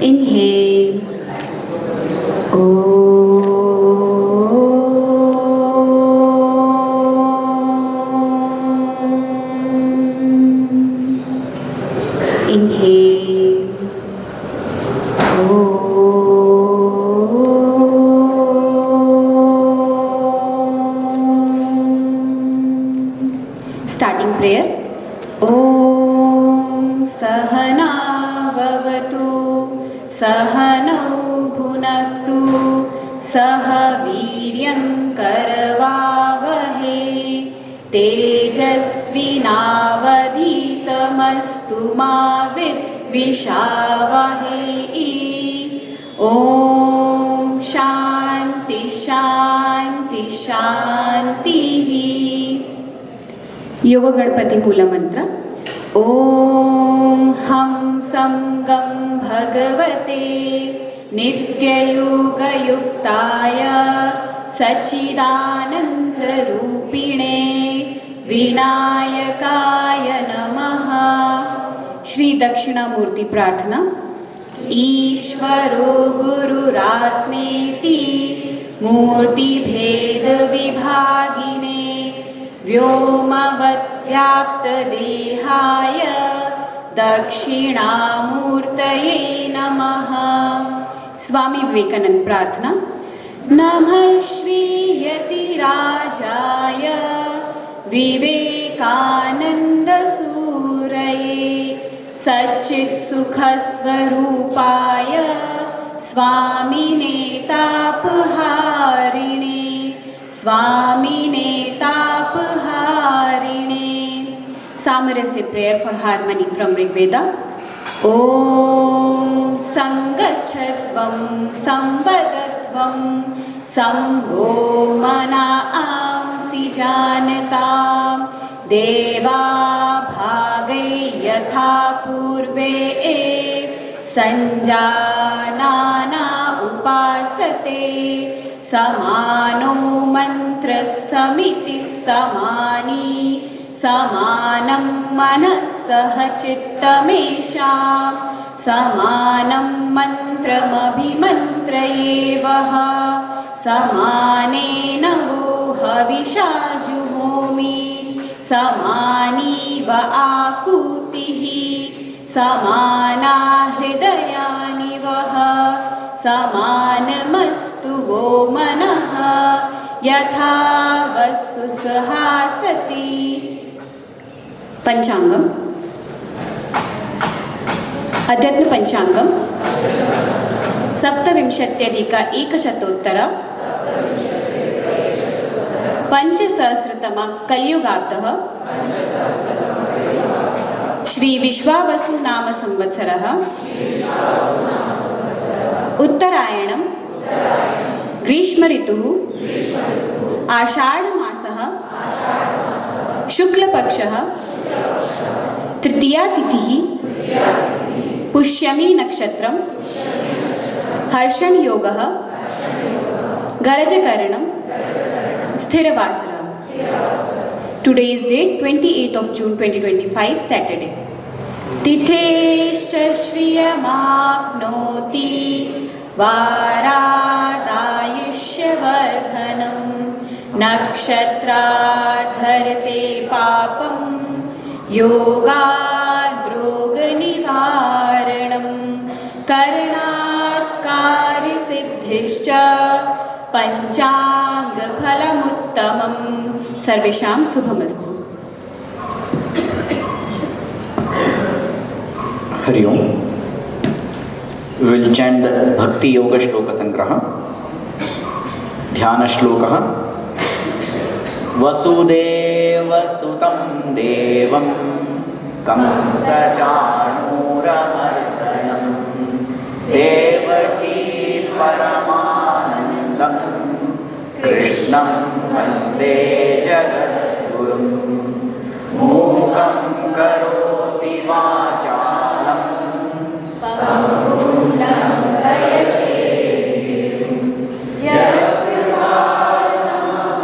Inhale. Inhale. Starting prayer. Om Sahana Bhavatu Sahanau Bhunaktu Saha Viryam Karavavahe Tejasvinavadhitamastu ma Vidvishavahe. Om Shanti Shanti Shantihi. Yoga Ganpati Mula Mantra. Om Ham Sangam Bhagavate Nitya Yuktaya Sachidananda Rupine Vinayakaya Namaha. Shri Dakshinamurti Prarthana. Ishvaro Gururatmeti Murti Bheda Vibhagine Vyomavad Vyapta Dehaya Dakshinamurtaye Namaha. Swami Vivekanand Prarthana. Namah Shri Yatirajaya Vivekananda Suraye Satchit Sukhasvarupaya Swamine Tapharine Swamine Tapharine. Samarasya prayer for harmony from Rigveda. Om Sangachatvam Sambadatvam Sambho Manaamsi Janatam Deva Bhagai Yatha Purve Sanjanana Upasate Samano Mantra Samiti Samani Samanam Manasaha Chittamesham Samanam Mantram Abhimantrayevaha Samanena Havisha Juhomi Samani Va Akutihi Samana Hridayani Vaha Samanamastu Vo Manaha Yatha Vasu Sahasati. Panchangam. Adhyatma Panchangam. Saptavimshatyadhika Ekashatotara Panchasahasratama Kalyugatah Shri Vishwavasu Nama Samvatsarah Uttarayanam Grishma Rituhu Ashadha Masaha Shukla Pakshaha Tritiya Tithihi Pushyami Nakshatram Harshan Yogaha Garajakaranam Sthiravasara. Today's date 28th of June 2025 Saturday. Titheshcha Shriyamapnoti Varadayushvardhanam Nakshatra-dharate papam Yoga-droga-nivaranam Karnat-kari-siddhischa Panchanga-phalamuttamam. Sarvesham Subhamastu. Hari Om. We will chant the Bhakti Yoga Shloka Sangraha. Dhyana Shlokaha. Vasudeva Sutam Devam Kamsa Chanuramardanam Devaki Paramanandam Krishnam Vande Jagadgurum Mukam Karoti Vachalam Pangundam Kayate Yadrivarnam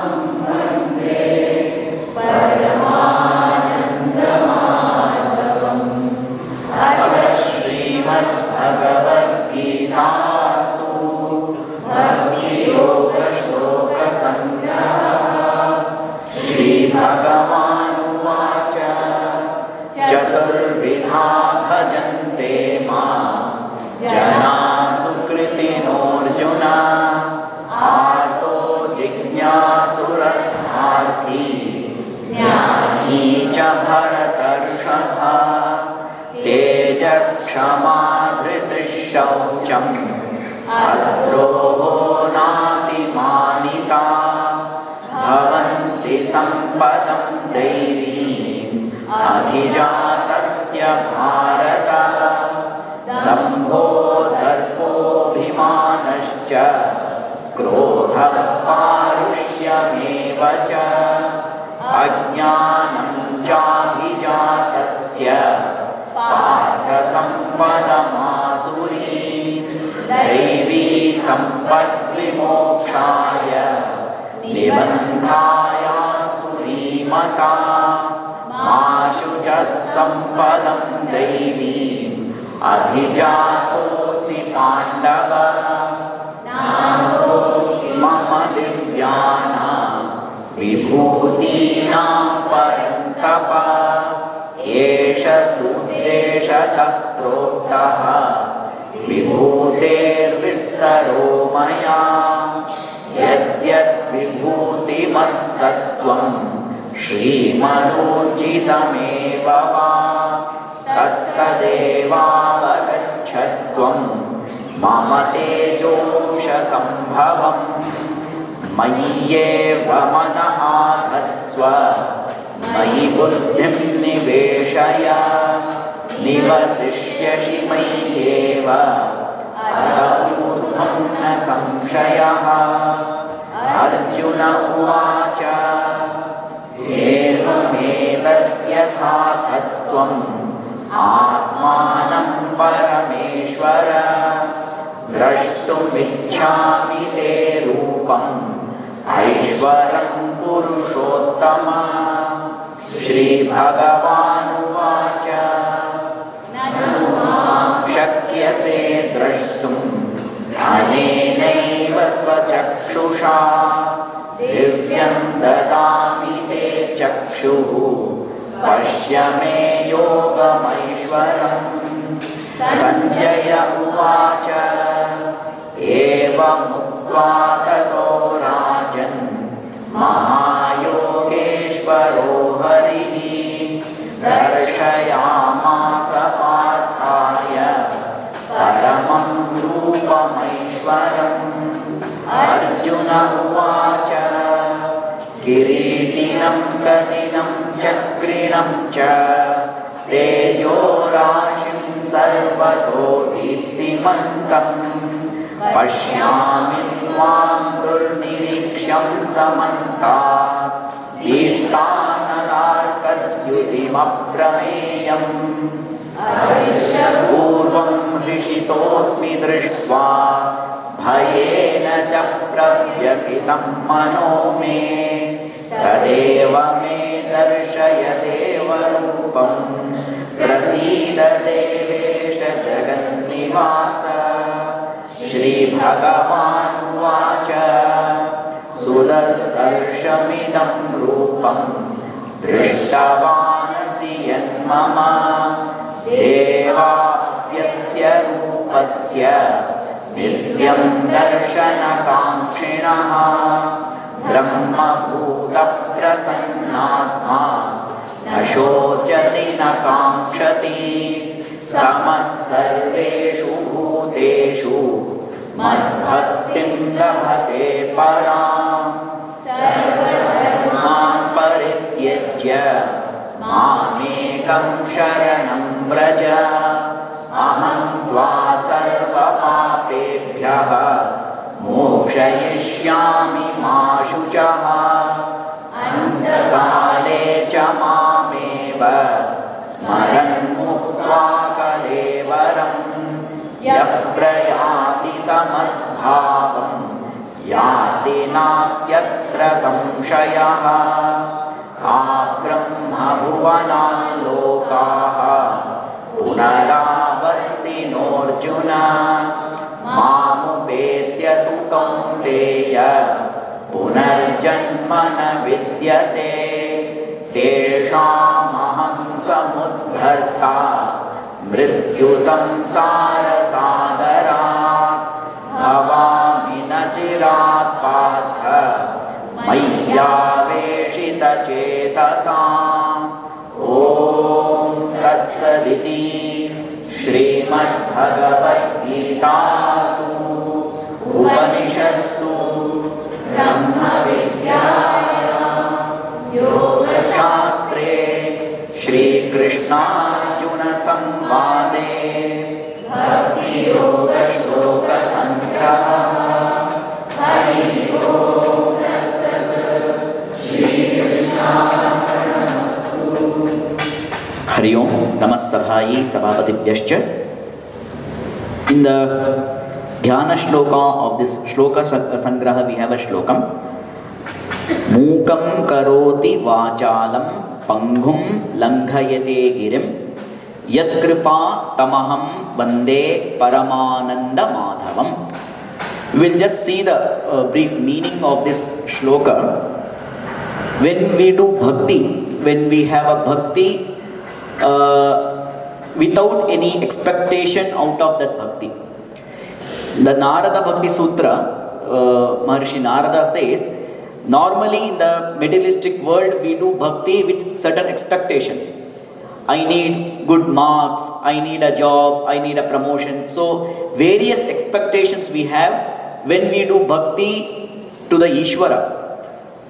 कामिता भवन्ति सम्पदं दैवीम् अभिजातस्य भारत दम्भो दर्पोऽभिमानश्च क्रोधः पारुष्यमेव च अज्ञानं चाभिजातस्य पार्थसम्पदमासुरी दैवी सम्पद्विमोक्षाय निबन्धायासुरीमता माशु च सम्पदं दैवीम् अभिजातोऽसि पाण्डव मम दिव्यानां विभूतीनां परन्तप एष तुद्देशतः प्रोक्तः विभूतेर्विस्तरो मया यद्यद्विभूतिमत्सत्त्वं श्रीमनोचितमेव वा तत्तदेवावगच्छत्वं मम तेजोंशसम्भवम् मय्येव मनः धत्स्व मयि बुद्धिं निवेशय निवसिष्यसि मय्येव अतऊर्ध्वं न संशयः अर्जुन उवाच एवमेतद्यथा तत्त्वम् आत्मानं परमेश्वर द्रष्टुमिच्छामि ते रूपम् ऐश्वरं पुरुषोत्तम श्रीभगवानुवाच शक्यसे द्रष्टुम् अनेनैव स्वचक्षुषा दिव्यं ददामि ते चक्षुः पश्य मे योगमैश्वरम् सञ्जय उवाच एवमुक्त्वा ततो राजन् महायोगेश्वरो हरिः दर्शयामास पार्थाय परमं रूपमैश्वरम् अर्जुन उवाच किरीटिनं गदिनं चक्रिणं च तेजोराशिं सर्वतो दीप्तिमन्तम् पश्यामि त्वां दुर्निरीक्ष्यं समन्तात् दीप्तानलार्कद्युतिमप्रमेयम् पूर्वं हृषितोऽस्मि दृष्ट्वा भयेन च प्रव्यथितं मनो मे तदेव मे दर्शय देवरूपं प्रसीद देवेश जगन्निवास श्रीभगवानुवाच सुदर्शमिदं रूपं दृष्टवानसि यन्मम देवाप्यस्य रूपस्य नित्यं दर्शनकाङ्क्षिणः ब्रह्मभूतप्रसन्नात्मा न शोचति न काङ्क्षति समः सर्वेषु भूतेषु मद्भक्तिं लभते पराम् सर्वधर्मान् परित्यज्य मामेकं शरणं व्रज अहं त्वा सर्वपापेभ्यः मोक्षयिष्यामि मा शुचः अन्तकाले च मामेव स्मरन् मुक्त्वा कलेवरम् यः प्रयाति समद्भावं याति नास्यत्र संशयः आब्रह्मभुवनान् लोकाः पुनरावर्तिनोऽर्जुन मामुपेत्य तु कौन्तेय पुनर्जन्म न विद्यते तेषामहं समुद्धर्ता मृत्युसंसारसागरात् भवामि न चिरात् पार्थ मय्यावेशितचेतसाम् ॐ तत्सदिति श्रीमद्भगवद्गीतासु उपनिषत्सु ब्रह्म संवादे भक्ति योग श्लोक संग्रह हरि ओम तत्सत् श्री कृष्णार्पणमस्तु। हरि ओम नमः सभायै सभापतिभ्यश्च। In the Dhyana shloka of this shloka sangraha we have a shlokam. Mukam karoti vachalam pangum langhayate girim yat kripa tamaham vande paramananda madhavam. We'll just see the brief meaning of this shloka. When we do bhakti, when we have a bhakti without any expectation out of that bhakti. The Narada Bhakti Sutra, Maharishi Narada says, normally in the materialistic world we do bhakti with certain expectations. I need good marks, I need a job, I need a promotion. So various expectations we have when we do bhakti to the Ishvara.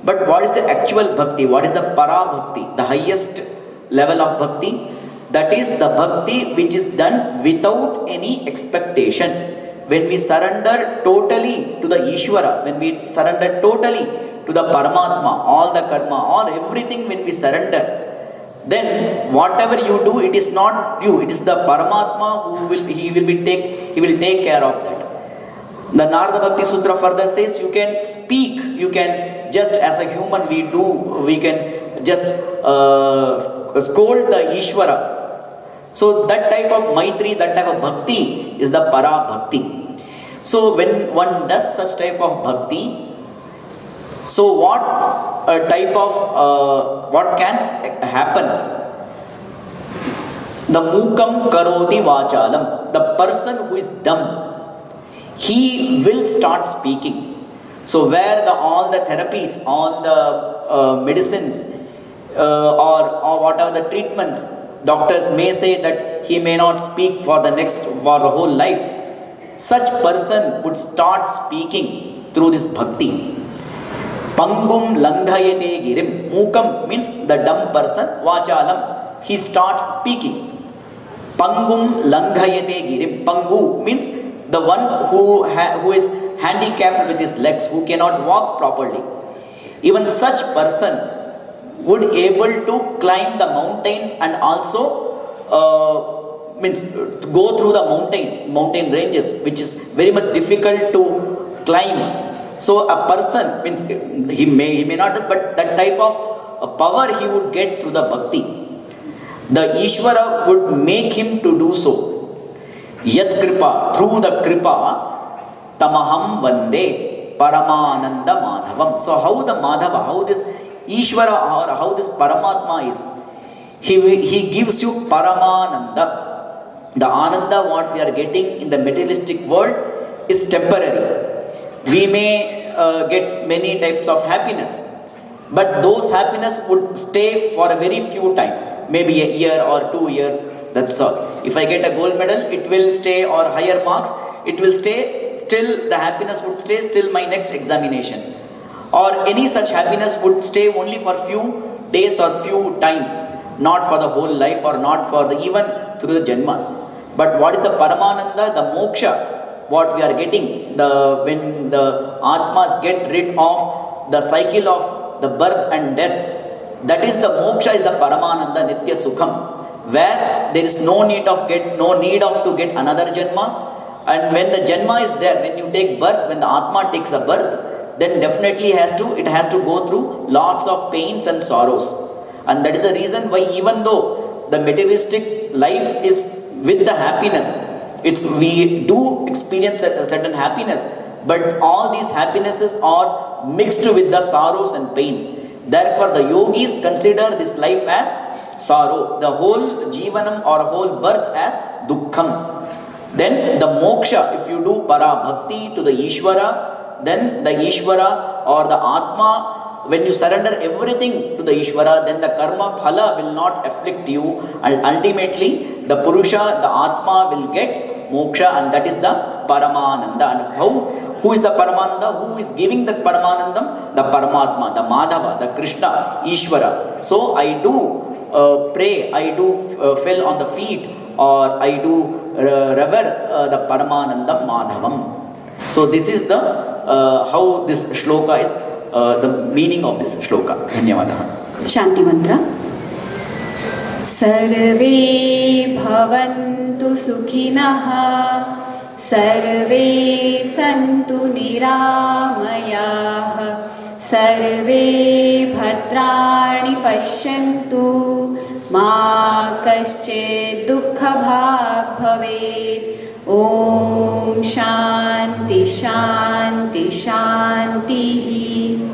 But what is the actual bhakti? What is the para bhakti? The highest level of bhakti? That is the bhakti which is done without any expectation. When we surrender totally to the Ishvara, when we surrender totally to the Paramatma, all the karma, all everything when we surrender, then whatever you do, it is not you, it is the Paramatma who will take care of that. The Narada Bhakti Sutra further says you can speak, you can just as a human we can just scold the Ishvara. So that type of maitri, that type of bhakti is the para bhakti. So when one does such type of bhakti, so what can happen? The mukam karoti vachalam, the person who is dumb, he will start speaking. So where all the therapies, all the medicines or whatever the treatments, doctors may say that he may not speak for the whole life. Such person would start speaking through this bhakti. Pangum langhayate girim. Mukam means the dumb person. Vachalam, he starts speaking. Pangum langhayate girim. Pangu means the one who is handicapped with his legs, who cannot walk properly. Even such person would able to climb the mountains and also means to go through the mountain ranges, which is very much difficult to climb. So a person means he may not, but that type of power he would get through the bhakti. The Ishvara would make him to do so. Yat kripa, through the kripa, tamaham vande paramananda madhavam. So how the Madhava, how this Ishvara or how this Paramatma is, he gives you Paramananda. The Ananda what we are getting in the materialistic world is temporary. We may get many types of happiness, but those happiness would stay for a very few time, maybe a year or 2 years, that's all. If I get a gold medal, it will stay, or higher marks, it will stay, still the happiness would stay till my next examination. Or any such happiness would stay only for few days or few time, not for the whole life or not for the even through the janmas. But what is the Paramananda, the moksha, what we are getting, when the atmas get rid of the cycle of the birth and death, that is the moksha, is the Paramananda Nitya Sukham, where there is no need of to get another janma. And when the janma is there, when you take birth, when the atma takes a birth, then definitely it has to go through lots of pains and sorrows. And that is the reason why even though the materialistic life is with the happiness, we do experience a certain happiness, but all these happinesses are mixed with the sorrows and pains. Therefore the yogis consider this life as sorrow, the whole jivanam or whole birth as dukkham. Then the moksha, if you do para bhakti to the Ishvara, then the Ishvara or the Atma, when you surrender everything to the Ishvara, then the karma phala will not afflict you, and ultimately the Purusha, the Atma will get moksha, and that is the Paramananda. And who is the Paramananda? Who is giving that Paramanandam? The Paramatma, the Madhava, the Krishna, Ishvara. So I do pray, I do fell on the feet or I do revere the Paramanandam Madhavam. So this is the how this shloka is, the meaning of this shloka. Dhanyavadah. ಶಾಂತಿ ಮಂತ್ರ. ಸರ್ವೇ ಭವಂತು ಸುಖಿನಃ, ಸರ್ವೇ ಸಂತು ನಿರಾಮಯಾಃ, ಸರ್ವೇ ಭದ್ರಾಣಿ ಪಶ್ಯಂತು, ಮಾ ಕಶ್ಚಿತ್ ದುಃಖಭಾಗ್ ಭವೇತ್. ಓಂ ಶಾಂತಿ ಶಾಂತಿ ಶಾಂತಿ.